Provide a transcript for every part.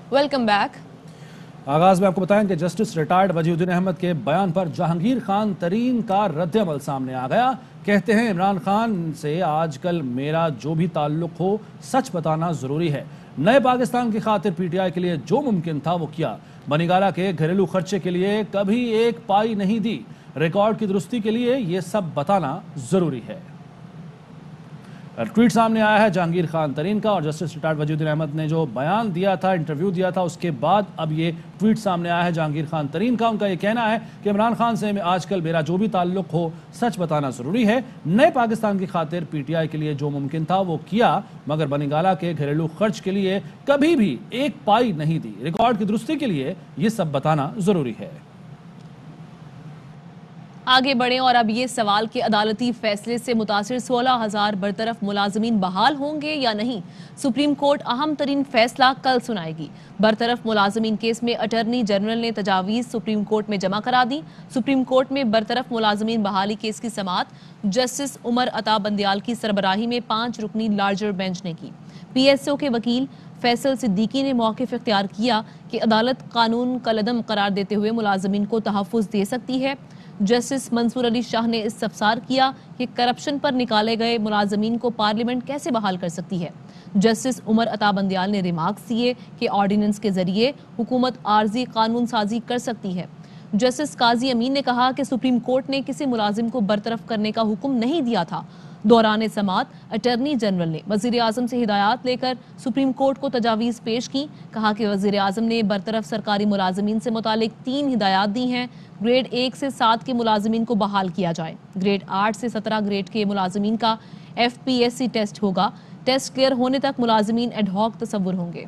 Welcome back. आगाज में आपको बताएं कि जस्टिस रिटायर्ड वजीउद्दीन अहमद के बयान पर जहांगीर खान तरीन का रद्द-ए-अमल सामने आ गया। कहते हैं इमरान खान से आजकल मेरा जो भी ताल्लुक हो सच बताना जरूरी है। नए पाकिस्तान की खातिर पीटीआई के लिए जो मुमकिन था वो किया। बनीगाला के घरेलू खर्चे के लिए कभी एक पाई नहीं दी। रिकॉर्ड की दुरुस्ती के लिए ये सब बताना जरूरी है। ट्वीट सामने आया है जहांगीर खान तरीन का, और जस्टिस रिटायर्ड वजीउद्दीन अहमद ने जो बयान दिया था, इंटरव्यू दिया था, उसके बाद अब ये ट्वीट सामने आया है जहांगीर खान तरीन का। उनका ये कहना है कि इमरान खान से आजकल मेरा जो भी ताल्लुक हो सच बताना जरूरी है। नए पाकिस्तान की खातिर पीटीआई के लिए जो मुमकिन था वो किया, मगर बनीगाला के घरेलू खर्च के लिए कभी भी एक पाई नहीं दी। रिकॉर्ड की दुरुस्ती के लिए ये सब बताना जरूरी है। आगे बढ़ें और अब ये सवाल कि अदालती फैसले से मुतासिर 16,000 बरतरफ मुलाजमीन बहाल होंगे या नहीं। सुप्रीम कोर्ट अहम तरीन फैसला कल सुनाएगी। बरतरफ मुलाजमीन केस में अटर्नी जनरल ने तजावीज़ सुप्रीम कोर्ट में जमा करा दी। सुप्रीम कोर्ट में बरतरफ मुलाजमीन बहाली केस की समाअत जस्टिस उमर अता बंदियाल की सरबराही में 5 रुकनी लार्जर बेंच ने की। पीएसओ के वकील फैसल सिद्दीकी ने मौक़िफ़ इख्तियार किया कि अदालत कानून कलअदम करार देते हुए मुलाजमीन को तहफ़्फ़ुज़ दे सकती है। जस्टिस मंसूर अली शाह ने इस्तफसार किया कि करप्शन पर निकाले गए मुलाजमीन को पार्लियामेंट कैसे बहाल कर सकती है। जस्टिस उमर अता बंदियाल ने रिमार्क्स दिए कि ऑर्डिनेंस के जरिए हुकूमत आर्जी कानून साजी कर सकती है। जस्टिस काजी अमीन ने कहा कि सुप्रीम कोर्ट ने किसी मुलाजिम को बरतरफ करने का हुक्म नहीं दिया था। दौरान समाअत अटर्नी जनरल ने वज़ीर आज़म से हिदायत लेकर सुप्रीम कोर्ट को तजावीज़ पेश की। कहा कि वज़ीर आज़म ने बरतरफ सरकारी मुलाजमीन से मुतालिक 3 हिदायत दी हैं। ग्रेड 1 से 7 के मुलाजमीन को बहाल किया जाए। ग्रेड 8 से 17 ग्रेड के मुलाजमीन का FPSC टेस्ट होगा। टेस्ट क्लियर होने तक मुलाजमीन एडहॉक तसव्वुर होंगे।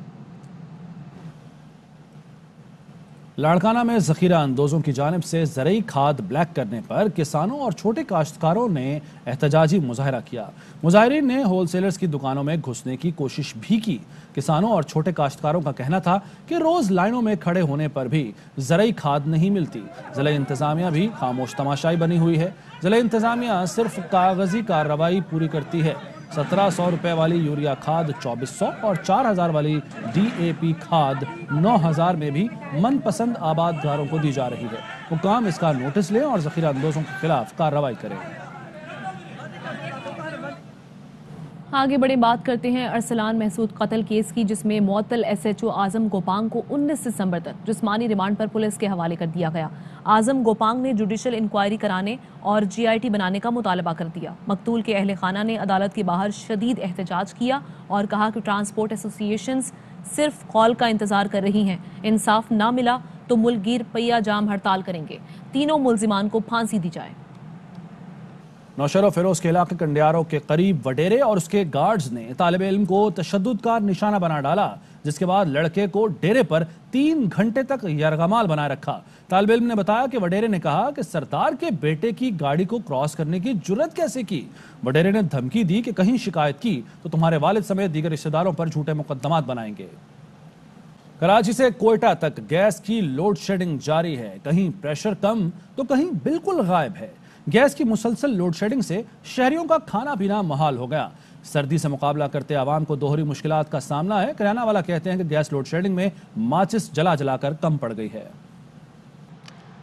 लाड़काना में ज़ख़ीरा अंदोज़ों की जानिब से ज़रई खाद ब्लैक करने पर किसानों और छोटे काश्तकारों ने एहतजाजी मुजाहरा किया। मुजाहिरीन ने होलसेलर्स की दुकानों में घुसने की कोशिश भी की। किसानों और छोटे काश्तकारों का कहना था कि रोज़ लाइनों में खड़े होने पर भी ज़रई खाद नहीं मिलती। ज़िला इंतज़ामिया भी खामोश तमाशाई बनी हुई है। ज़िला इंतज़ामिया सिर्फ कागज़ी कार्रवाई पूरी करती है। 1700 रुपए वाली यूरिया खाद 2400 और 4000 वाली DAP खाद 9000 में भी मनपसंद आबादगारों को दी जा रही है। हुकाम इसका नोटिस लें और ज़ख़ीरा अंदोज़ों के खिलाफ कार्रवाई करें। आगे बड़े बात करते हैं अरसलान महसूद कत्ल केस की, जिसमें मुअत्तल SHO आजम गोपांग को 19 दिसंबर तक जिस्मानी रिमांड पर पुलिस के हवाले कर दिया गया। आजम गोपांग ने जुडिशल इंक्वायरी कराने और GIT बनाने का मुतालबा कर दिया। मकतूल के अहले खाना ने अदालत के बाहर शदीद एहतजाज किया और कहा कि ट्रांसपोर्ट एसोसिएशंस सिर्फ कॉल का इंतजार कर रही हैं। इंसाफ ना मिला तो मुल्कगीर पहिया जाम हड़ताल करेंगे। तीनों मुल्जिमान को फांसी दी जाए। नौशहरा फिरोज के इलाके कंडियारों के करीब वडेरे और उसके गार्ड्स ने तालिब इल्म को तशद्दुद का निशाना बना डाला, जिसके बाद लड़के को डेरे पर 3 घंटे तक यरगमाल बनाए रखा। तालिब इल्म ने बताया कि वडेरे ने कहा कि सरदार के बेटे की गाड़ी को क्रॉस करने की जुर्रत कैसे की। वडेरे ने धमकी दी कि कहीं शिकायत की तो तुम्हारे वालिद समेत दीगर रिश्तेदारों पर झूठे मुकदमात बनाएंगे। कराची से कोयटा तक गैस की लोड शेडिंग जारी है। कहीं प्रेशर कम तो कहीं बिल्कुल गायब है। गैस की मुसलसल लोड शेडिंग से शहरियों का खाना पीना मुहाल हो गया। सर्दी से मुकाबला करते आवाम को दोहरी मुश्किलात का सामना है। किराना वाला कहते हैं कि गैस लोड शेडिंग में माचिस जला जलाकर कम पड़ गई है।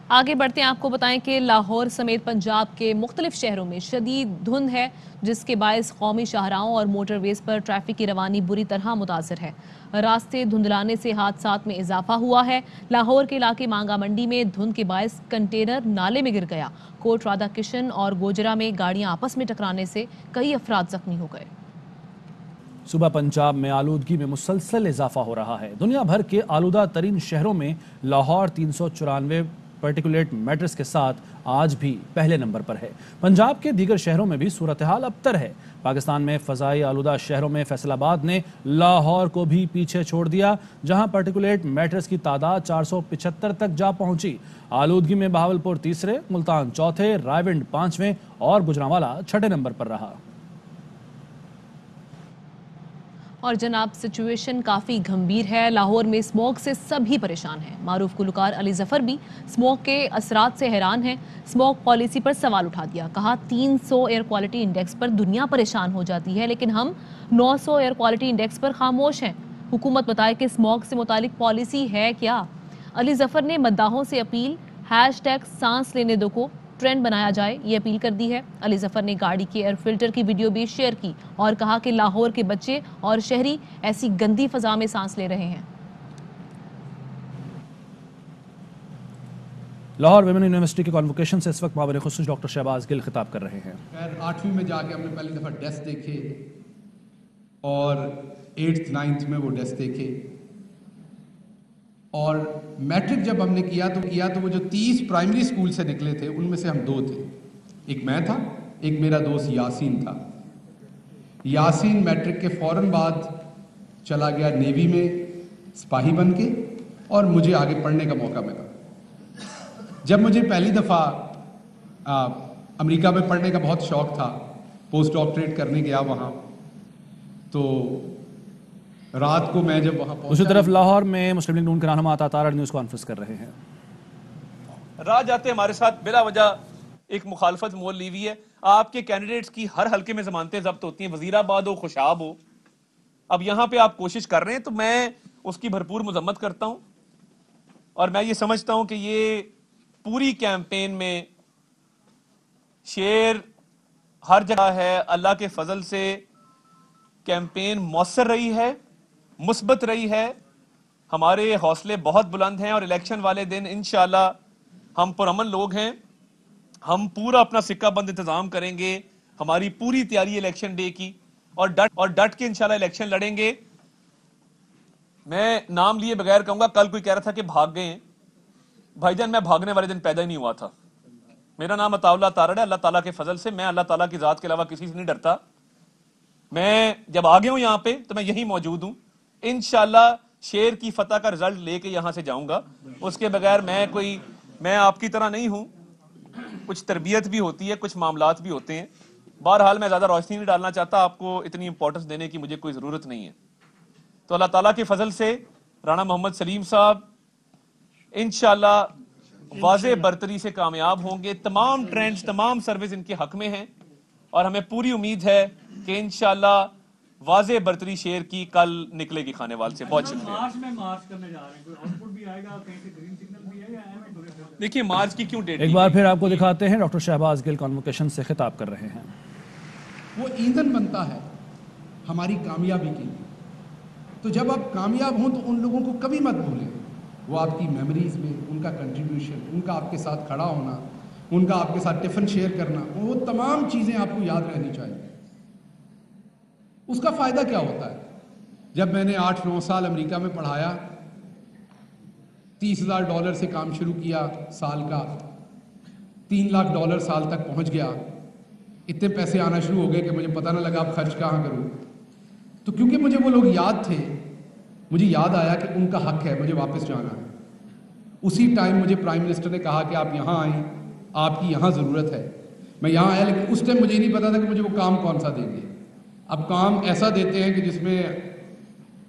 आगे बढ़ते हैं, आपको बताएं कि लाहौर समेत पंजाब के मुख्तलिफ शहरों में शदीद धुंध है, जिसके बायस कौमी शाहराहों और मोटरवेज पर ट्रैफिक की रवानी बुरी तरह मुतासर है। रास्ते धुंधलाने से हादसात में इजाफा हुआ है। लाहौर के इलाके मांगा मंडी में धुंध के बायस कंटेनर नाले में गिर गया। कोट राधा किशन और गोजरा में गाड़ियां आपस में टकराने से कई अफराद जख्मी हो गए। सुबह पंजाब में आलूदगी में मुसलसल इजाफा हो रहा है। दुनिया भर के आलूदा तरीन शहरों में लाहौर 394 पार्टिकुलेट मैटर्स के साथ आज भी पहले नंबर पर है। पंजाब के दीगर शहरों में भी सूरत हाल अबतर है। पाकिस्तान में फजाई आलूदा शहरों में फैसलाबाद ने लाहौर को भी पीछे छोड़ दिया, जहां पार्टिकुलेट मैटर्स की तादाद 475 तक जा पहुंची। आलूदगी में बहावलपुर तीसरे, मुल्तान चौथे, रायविंड 5वें और गुजरांवाला 6ठे नंबर पर रहा। और जनाब, सिचुएशन काफ़ी गंभीर है। लाहौर में स्मोक से सभी परेशान हैं। मारूफ गुलकार अली जफर भी स्मोक के असरात से हैरान हैं। स्मोक पॉलिसी पर सवाल उठा दिया। कहा 300 एयर क्वालिटी इंडेक्स पर दुनिया परेशान हो जाती है, लेकिन हम 900 एयर क्वालिटी इंडेक्स पर खामोश हैं। हुकूमत बताए कि स्मॉग से मुतालिक पॉलिसी है क्या। अली जफर ने मद्दाहों से अपील #सांस लेने दो को ट्रेंड बनाया जाए, ये अपील कर दी है। अली जफर ने गाड़ी के एयर फिल्टर की वीडियो भी शेयर की और कहा कि लाहौर के बच्चे और शहरी ऐसी गंदी फजा में सांस ले रहे हैं। लाहौर विमेन यूनिवर्सिटी के कॉन्वोकेशन से इस वक्त मामले खुसूस डॉक्टर शहबाज गिल खिताब कर रहे हैं। खैर 8वीं में जाके हमने पहली दफ़ा टेस्ट देखे और 8th 9th में वो टेस्ट देखे, और मैट्रिक जब हमने किया तो वो जो 30 प्राइमरी स्कूल से निकले थे उनमें से हम 2 थे। एक मैं था, एक मेरा दोस्त यासीन था। यासीन मैट्रिक के फ़ौरन बाद चला गया नेवी में सिपाही बन के, और मुझे आगे पढ़ने का मौका मिला। जब मुझे पहली दफ़ा अमेरिका में पढ़ने का बहुत शौक़ था, पोस्ट डॉक्टरेट करने गया वहाँ, तो रात को मैं जब वहाँ पहुँचा। दूसरी तरफ लाहौर में मुस्लिम लीग नून के रहनुमा अता तारड़ न्यूज़ कॉन्फ्रेंस कर रहे हैं। राज आते हमारे साथ बिला वजह एक मुखालफत मोल ली हुई है। आपके कैंडिडेट्स की हर हल्के में जमानतें जब्त होती हैं, वजीराबाद हो, खुशाब हो। अब यहाँ पे आप कोशिश कर रहे हैं तो मैं उसकी भरपूर मजम्मत करता हूँ, और मैं ये समझता हूँ कि ये पूरी कैंपेन में शेर हर जगह है। अल्लाह के फजल से कैंपेन मौसर रही है, मुस्बत रही है। हमारे हौसले बहुत बुलंद हैं और इलेक्शन वाले दिन इंशाल्लाह हम पुरअमन लोग हैं। हम पूरा अपना सिक्का बंद इंतजाम करेंगे। हमारी पूरी तैयारी इलेक्शन डे की, और डट के इंशाल्लाह इलेक्शन लड़ेंगे। मैं नाम लिए बगैर कहूंगा, कल कोई कह रहा था कि भाग गए हैं। भाईजान, मैं भागने वाले दिन पैदा ही नहीं हुआ था। मेरा नाम अताउल्लाह तारड़ है। अल्लाह ताला के फजल से मैं अल्लाह ताला की जात के अलावा किसी से नहीं डरता। मैं जब आ गया हूं यहां पे तो मैं यहीं मौजूद हूं। इंशाल्लाह शेर की फतह का रिजल्ट लेके यहां से जाऊंगा। उसके बगैर मैं आपकी तरह नहीं हूं। कुछ तरबियत भी होती है, कुछ मामलात भी होते हैं। बहरहाल मैं ज्यादा रोशनी नहीं डालना चाहता, आपको इतनी इंपॉर्टेंस देने की मुझे कोई जरूरत नहीं है। तो अल्लाह ताला के फजल से राणा मोहम्मद सलीम साहब इंशाल्लाह वाज़े बरतरी से कामयाब होंगे। तमाम ट्रेंड्स, तमाम सर्विस इनके हक में हैं, और हमें पूरी उम्मीद है कि इंशाल्लाह वाज़े बरतरी शेर की कल निकलेगी खानेवाल से। बहुत शुक्रिया। देखिए मार्च की क्यों डेट, एक बार फिर आपको दिखाते हैं, डॉक्टर शहबाज गिल कॉन्वोकेशन से खिताब कर रहे हैं। वो ईंधन बनता है हमारी कामयाबी के लिए। तो जब आप कामयाब हों तो उन लोगों को कभी मत भूलें। वो आपकी मेमोरीज में उनका कंट्रीब्यूशन, उनका आपके साथ खड़ा होना, उनका आपके साथ टिफ़िन शेयर करना, वो तमाम चीज़ें आपको याद रहनी चाहिए। उसका फ़ायदा क्या होता है? जब मैंने 8-9 साल अमेरिका में पढ़ाया, $30,000 से काम शुरू किया साल का, $3 लाख साल तक पहुंच गया। इतने पैसे आना शुरू हो गए कि मुझे पता ना लगा अब खर्च कहाँ करूँ। तो क्योंकि मुझे वो लोग याद थे, मुझे याद आया कि उनका हक है, मुझे वापस जाना है। उसी टाइम मुझे प्राइम मिनिस्टर ने कहा कि आप यहाँ आएँ, आपकी यहाँ ज़रूरत है। मैं यहाँ आया, लेकिन उस टाइम मुझे नहीं पता था कि मुझे वो काम कौन सा देंगे। अब काम ऐसा देते हैं कि जिसमें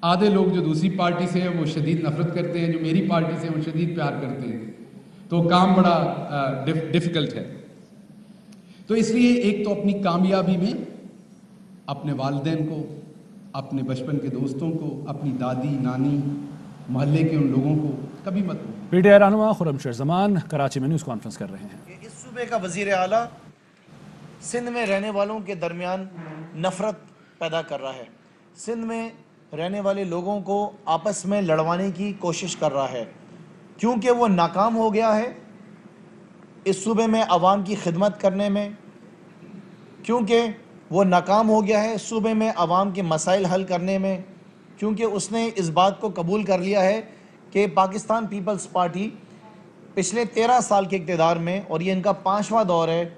आधे लोग जो दूसरी पार्टी से हैं वो शदीद नफरत करते हैं, जो मेरी पार्टी से हैं वो शदीद प्यार करते हैं। तो काम बड़ा डिफ़िकल्ट है। तो इसलिए एक तो अपनी कामयाबी में अपने वालिदैन को, अपने बचपन के दोस्तों को, अपनी दादी नानी, मोहल्ले के उन लोगों को कभी मत भूलें। पीटीआई रहनुमा खुर्रमशेर जमान कराची में न्यूज़ कॉन्फ्रेंस कर रहे हैं। इस सूबे का वजीर आला सिंध में रहने वालों के दरमियान नफरत पैदा कर रहा है। सिंध में रहने वाले लोगों को आपस में लड़वाने की कोशिश कर रहा है, क्योंकि वो नाकाम हो गया है इस सूबे में आवाम की खिदमत करने में, क्योंकि वो नाकाम हो गया है इस सूबे में आवाम के मसाइल हल करने में, क्योंकि उसने इस बात को कबूल कर लिया है कि पाकिस्तान पीपल्स पार्टी पिछले 13 साल के इक़्तिदार में, और ये इनका 5वां दौर है,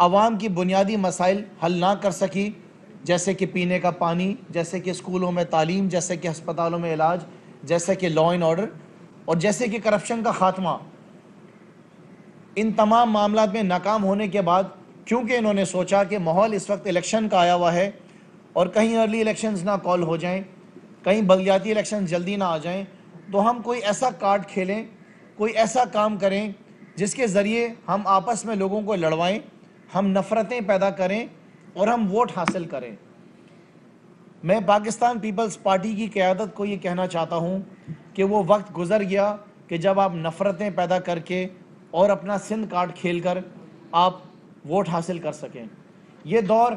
आवाम की बुनियादी मसाइल हल ना कर सकी, जैसे कि पीने का पानी, जैसे कि स्कूलों में तालीम, जैसे कि अस्पतालों में इलाज, जैसे कि लॉ एंड ऑर्डर, और जैसे कि करप्शन का ख़ात्मा। इन तमाम मामलात में नाकाम होने के बाद, क्योंकि इन्होंने सोचा कि माहौल इस वक्त इलेक्शन का आया हुआ है और कहीं अर्ली इलेक्शंस ना कॉल हो जाएं, कहीं बलदियाती इलेक्शन जल्दी ना आ जाएं, तो हम कोई ऐसा कार्ड खेलें, कोई ऐसा काम करें जिसके ज़रिए हम आपस में लोगों को लड़वाएं, हम नफ़रतें पैदा करें और हम वोट हासिल करें। میں پاکستان پیپلز پارٹی کی قیادت کو یہ کہنا چاہتا ہوں کہ وہ وقت گزر گیا کہ جب آپ نفرتیں پیدا کر کے اور اپنا سندھ کارڈ کھیل کر آپ ووٹ حاصل کر سکیں. یہ دور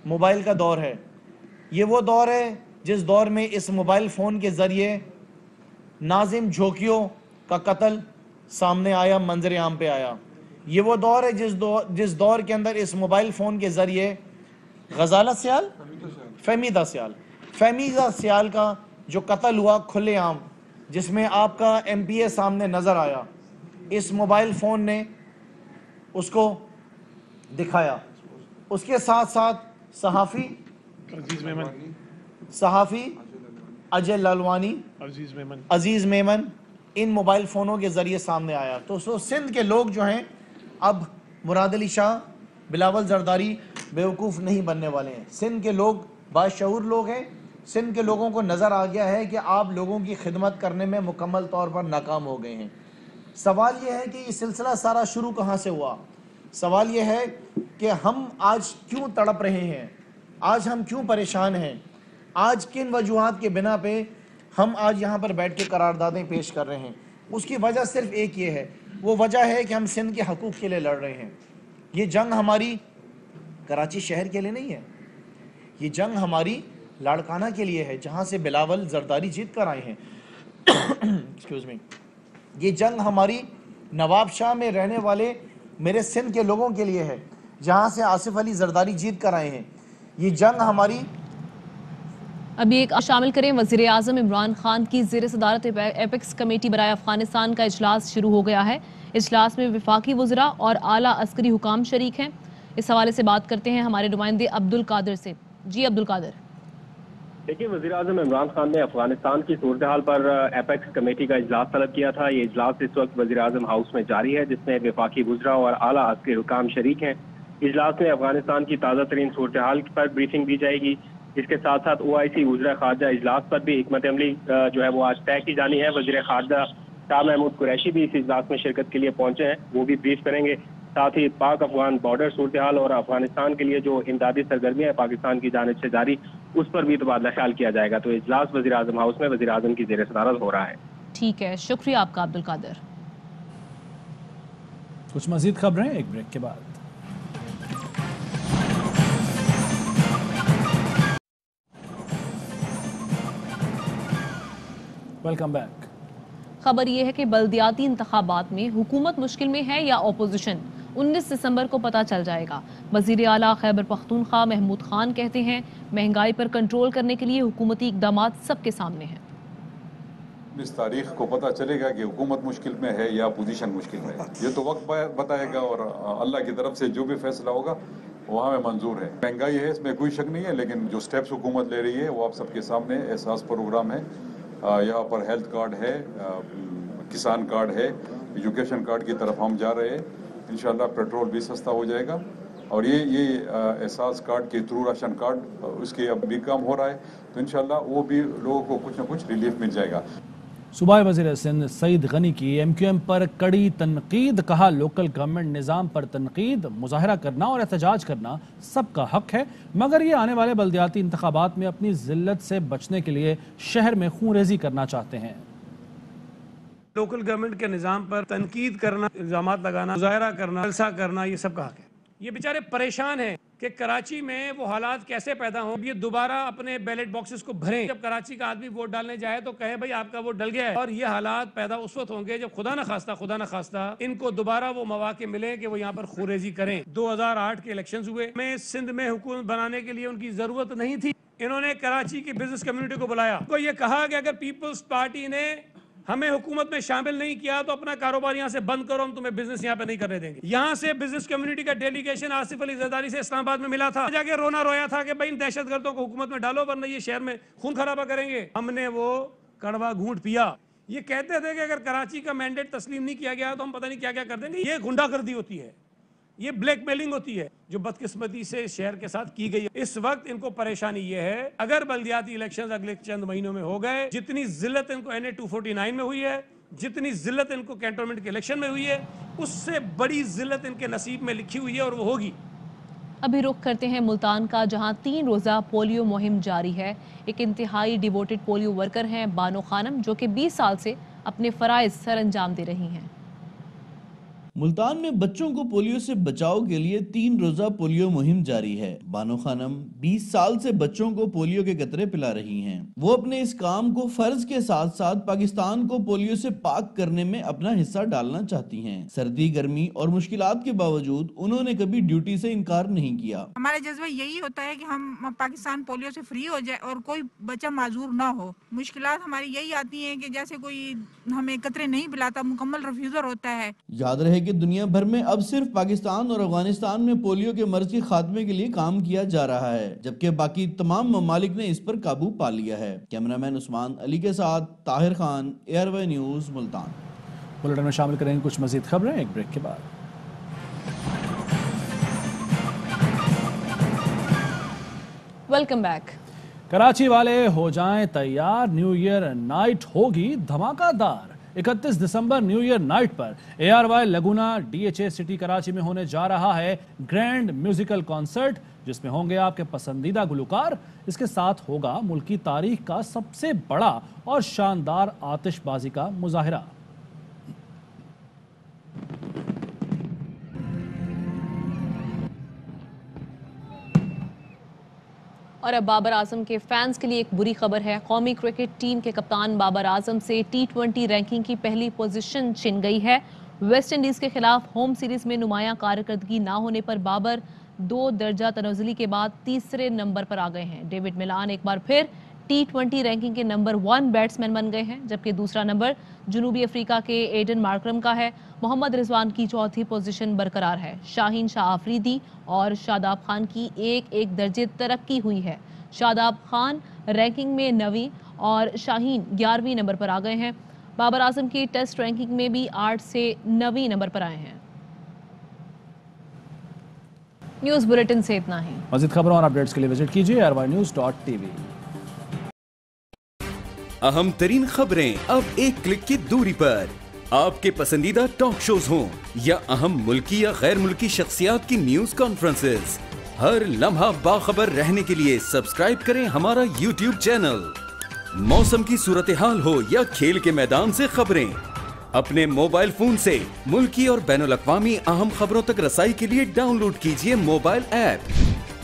موبائل کا دور ہے. یہ وہ دور ہے جس دور میں اس موبائل فون کے ذریعے ناظم جھوکیوں کا قتل سامنے آیا, منظر عام پہ آیا. یہ وہ دور ہے جس دور کے اندر اس موبائل فون کے ذریعے غزالہ سیال, فہمیدہ سیال کا جو قتل ہوا کھلے عام, جس میں آپ کا ایم پی اے سامنے نظر آیا, اس موبائل فون نے اس کو دکھایا. اس کے ساتھ ساتھ صحافی اجے لالوانی, عزیز میمن ان موبائل فونوں کے ذریعے سامنے آیا. تو سندھ کے لوگ جو ہیں اب مراد علی شاہ, بلاول زرداری بیوقوف نہیں بننے والے ہیں. سندھ کے لوگ باشعور لوگ ہیں. سندھ کے لوگوں کو نظر آ گیا ہے کہ آپ لوگوں کی خدمت کرنے میں مکمل طور پر ناکام ہو گئے ہیں. سوال یہ ہے کہ یہ سلسلہ سارا شروع کہاں سے ہوا؟ سوال یہ ہے کہ ہم آج کیوں تڑپ رہے ہیں, آج ہم کیوں پریشان ہیں, آج کن وجوہات کے بنا پہ ہم آج یہاں پر بیٹھ کے قراردادیں پیش کر رہے ہیں. اس کی وجہ صرف ایک یہ ہے, وہ وجہ ہے کہ ہم سندھ کے حقوق کے لیے لڑ رہے ہیں. یہ جنگ ہماری کراچی شہر کے لیے نہیں ہے, یہ جنگ ہماری لاڑکانہ کے لیے ہے, جہاں سے بلاول زرداری جیت کر آئے ہیں. Excuse me. یہ جنگ ہماری نواب شاہ میں رہنے والے میرے سندھ کے لوگوں کے لیے ہے, جہاں سے آصف علی زرداری جیت کر آئے ہیں. یہ جنگ ہماری ابھی ایک شامل کریں. وزیر اعظم عمران خان کی زیر صدارت ایپیکس کمیٹی برائے افغانستان کا اجلاس شروع ہو گیا ہے. اجلاس میں وفاقی وزراء اور اعلیٰ عسکری حکام شریک ہیں. اس حوالے سے بات کرتے ہیں ہمارے نمائندے عبدالقادر سے. جی عبدالقادر. دیکھیں, وزیر اعظم عمران خان نے افغانستان کی صورتحال پر ایپیکس کمیٹی کا اجلاس طلب کیا تھا. یہ اجلاس اس وقت وزیر اعظم ہاؤس میں جاری ہے, جس میں وفاقی وزراء اور اعلیٰ عسکری حکام شریک ہیں. اجلاس میں افغانستان کی تازہ ترین صورتحال پر بریفنگ دی جائے گی. اس کے ساتھ ساتھ OIC وزراء خارجہ اجلاس پر بھی حکمت عملی جو ہے وہ آج طے کی جانی ہے. وزیر خارجہ شاہ محمود قریشی بھی اس اجلاس میں شرکت کے لیے پہنچے ہیں, وہ بھی بریف کریں گے. ساتھ ہی پاک افغان بارڈر صورتحال اور افغانستان کے لیے جو امدادی سرگرمیاں پاکستان کی جانب سے جاری, اس پر بھی تبادلہ خیال کیا جائے گا. تو اجلاس وزیر اعظم ہاؤس میں وزیر اعظم کی زیر صدارت ہو رہا ہے. ٹھیک ہے, شکریہ آپ کا عبدالقادر. کچھ مزید خبریں ایک بریک کے بعد. Welcome back. خبر یہ ہے کہ بلدیاتی انتخابات میں حکومت مشکل میں ہے یا اپوزیشن, 19 دسمبر کو پتہ چل جائے گا. وزیر اعلیٰ خیبر پختونخوا محمود خان کہتے ہیں مہنگائی پر کنٹرول کرنے کے لیے حکومتی اقدامات سب کے سامنے ہیں. اس تاریخ کو پتہ چلے گا کہ حکومت مشکل میں ہے یا اپوزیشن مشکل میں ہے. یہ تو وقت بتائے گا, اور اللہ کی طرف سے جو بھی فیصلہ ہوگا وہ ہمیں منظور ہے. مہنگائی ہے, اس میں کوئی شک نہیں ہے, لیکن جو سٹیپس حکومت لے رہی ہے وہ آپ سب کے سامنے. احساس پروگرام ہے, یہاں پر ہیلتھ کارڈ ہے, کسان کارڈ ہے, ایجوکیشن کارڈ کی طرف ہم جا رہے ہیں. انشاءاللہ پیٹرول بھی سستا ہو جائے گا, اور یہ احساس کارڈ کے تھرو راشن کارڈ اس کے اب بھی کام ہو رہا ہے, تو انشاءاللہ وہ بھی لوگوں کو کچھ نہ کچھ ریلیف مل جائے گا. صوبائی وزیر سندھ سعید غنی کی MQM پر کڑی تنقید. کہا لوکل گورنمنٹ نظام پر تنقید, مظاہرہ کرنا اور احتجاج کرنا سب کا حق ہے, مگر یہ آنے والے بلدیاتی انتخابات میں اپنی ذلت سے بچنے کے لیے شہر میں خون ریزی کرنا چاہتے ہیں. لوکل گورنمنٹ کے نظام پر تنقید کرنا, الزامات لگانا, مظاہرہ کرنا, جلسہ کرنا, یہ سب کا حق ہے. یہ بیچارے پریشان ہیں کہ کراچی میں وہ حالات کیسے پیدا ہوں. یہ دوبارہ اپنے بیلٹ باکسز کو بھریں, جب کراچی کا آدمی ووٹ ڈالنے جائے تو کہے بھائی آپ کا ووٹ ڈل گیا ہے. اور یہ حالات پیدا اس وقت ہوں گے جب خدا نہ خواستہ ان کو دوبارہ وہ مواقع ملے کہ وہ یہاں پر خوریزی کریں. 2008 کے الیکشنز ہوئے, میں سندھ میں حکومت بنانے کے لیے ان کی ضرورت نہیں تھی. انہوں نے کراچی کی بزنس کمیونٹی کو بلایا, کو یہ کہا کہ اگر پیپلز پارٹی نے ہمیں حکومت میں شامل نہیں کیا تو اپنا کاروبار یہاں سے بند کرو, ہم تمہیں بزنس یہاں پہ نہیں کرنے دیں گے. یہاں سے بزنس کمیونٹی کا ڈیلیگیشن آصف علی زرداری سے اسلام آباد میں ملا تھا, جا کے رونا رویا تھا کہ بھائی ان دہشت گردوں کو حکومت میں ڈالو ورنہ یہ شہر میں خون خرابہ کریں گے. ہم نے وہ کڑوا گھونٹ پیا. یہ کہتے تھے کہ اگر کراچی کا مینڈیٹ تسلیم نہیں کیا گیا تو ہم پتہ نہیں کیا کیا کر دیں گے. یہ غنڈہ گردی ہوتی ہے, یہ بلیک میلنگ ہوتی ہے جو بدقسمتی سے شہر کے ساتھ کی گئی ہے. اس وقت ان کو پریشانی یہ ہے, اگر بلدیاتی الیکشنز اگلے چند مہینوں میں ہو گئے, جتنی ذلت ان کو NA 249 میں ہوئی ہے, جتنی ذلت ان کو کینٹونمنٹ کے الیکشن میں ہوئی ہے, اس سے بڑی ذلت ان کے نصیب میں لکھی ہوئی ہے, اور وہ ہوگی. ابھی رخ کرتے ہیں ملتان کا، جہاں 3 روزہ پولیو مہم جاری ہے۔ ایک انتہائی ڈیووٹڈ پولیو ورکر ہیں بانو خانم، جو کہ 20 سال سے اپنے فرائض سر انجام دے رہی ہیں۔ ملتان میں بچوں کو پولیو سے بچاؤ کے لیے 3 روزہ پولیو مہم جاری ہے۔ بانو خانم 20 سال سے بچوں کو پولیو کے قطرے پلا رہی ہیں۔ وہ اپنے اس کام کو فرض کے ساتھ ساتھ پاکستان کو پولیو سے پاک کرنے میں اپنا حصہ ڈالنا چاہتی ہیں۔ سردی گرمی اور مشکلات کے باوجود انہوں نے کبھی ڈیوٹی سے انکار نہیں کیا۔ ہمارا جذبہ یہی ہوتا ہے کہ ہم پاکستان پولیو سے فری ہو جائے اور کوئی بچہ معذور نہ ہو۔ مشکلات ہماری یہی آتی ہیں کہ جیسے کوئی ہمیں قطرے نہیں پلاتا، مکمل ریفیوزر ہوتا ہے۔ یاد رہے کہ دنیا بھر میں اب صرف پاکستان اور افغانستان میں پولیو کے مرض کے خاتمے کے لیے کام کیا جا رہا ہے، جبکہ باقی تمام ممالک نے اس پر قابو پا لیا ہے۔ کیمرامین عثمان علی کے ساتھ Tahir Khan, ARY news, Multan. Bulletin میں شامل کریں گے کچھ مزید خبریں ایک بریک کے بعد۔ Welcome back. کراچی والے ہو جائیں تیار، نیو ایئر نائٹ ہوگی دھماکہ دار۔ 31 دسمبر نیو ایئر نائٹ پر ARY Laguna DHA city Karachi میں ہونے جا رہا ہے گرینڈ میوزیکل کانسرٹ، جس میں ہوں گے آپ کے پسندیدہ گلوکار۔ اس کے ساتھ ہوگا ملک کی تاریخ کا سب سے بڑا اور شاندار آتش بازی کا مظاہرہ۔ اور اب بابر اعظم کے فینس کے لیے ایک بری خبر ہے۔ قومی کرکٹ ٹیم کے کپتان بابر اعظم سے T20 رینکنگ کی پہلی پوزیشن چھن گئی ہے۔ ویسٹ انڈیز کے خلاف ہوم سیریز میں نمایاں کارکردگی نہ ہونے پر بابر 2 درجہ تنزلی کے بعد 3رے نمبر پر آ گئے ہیں۔ ڈیوڈ ملان ایک بار پھر T20 رینکنگ کے نمبر 1 بیٹسمین بن گئے ہیں، جبکہ دوسرا نمبر جنوبی افریقہ کے ایڈن مارکرم کا ہے۔ محمد رضوان کی چوتھی پوزیشن برقرار ہے۔ شاہین شاہ آفریدی اور شاداب خان کی 1 درجے ترقی ہوئی ہے۔ شاداب خان رینکنگ میں 9ویں اور شاہین 11ویں نمبر پر آ گئے ہیں۔ بابر اعظم کی ٹیسٹ رینکنگ میں بھی 8 سے 9ویں نمبر پر آئے ہیں۔ نیوز بلیٹن سے اتنا ہی۔ مزید خبروں اور اپڈیٹس کے لیے وزٹ کیجیے ARYnews.tv۔ اہم ترین خبریں اب ایک کلک کی دوری پر، آپ کے پسندیدہ ٹاک شوز ہوں یا اہم ملکی یا غیر ملکی شخصیات کی نیوز کانفرنسز، ہر لمحہ باخبر رہنے کے لیے سبسکرائب کریں ہمارا YouTube چینل۔ موسم کی صورتحال ہو یا کھیل کے میدان سے خبریں، اپنے موبائل فون سے ملکی اور بین الاقوامی اہم خبروں تک رسائی کے لیے ڈاؤن لوڈ کیجیے موبائل ایپ۔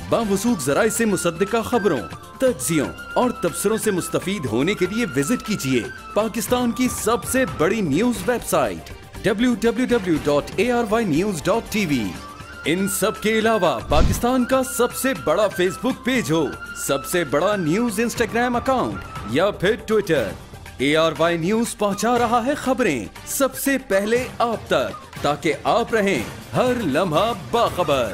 باوثوق ذرائع سے مصدقہ خبروں، تجزیوں اور تبصروں سے مستفید ہونے کے لیے وزٹ کیجیے پاکستان کی سب سے بڑی نیوز ویب سائٹ www.arynews.tv۔ ان سب کے علاوہ پاکستان کا سب سے بڑا فیس بک پیج ہو، سب سے بڑا نیوز انسٹاگرام اکاؤنٹ یا پھر ٹویٹر، ARY نیوز پہنچا رہا ہے خبریں سب سے پہلے آپ تک، تاکہ آپ رہیں ہر لمحہ باخبر۔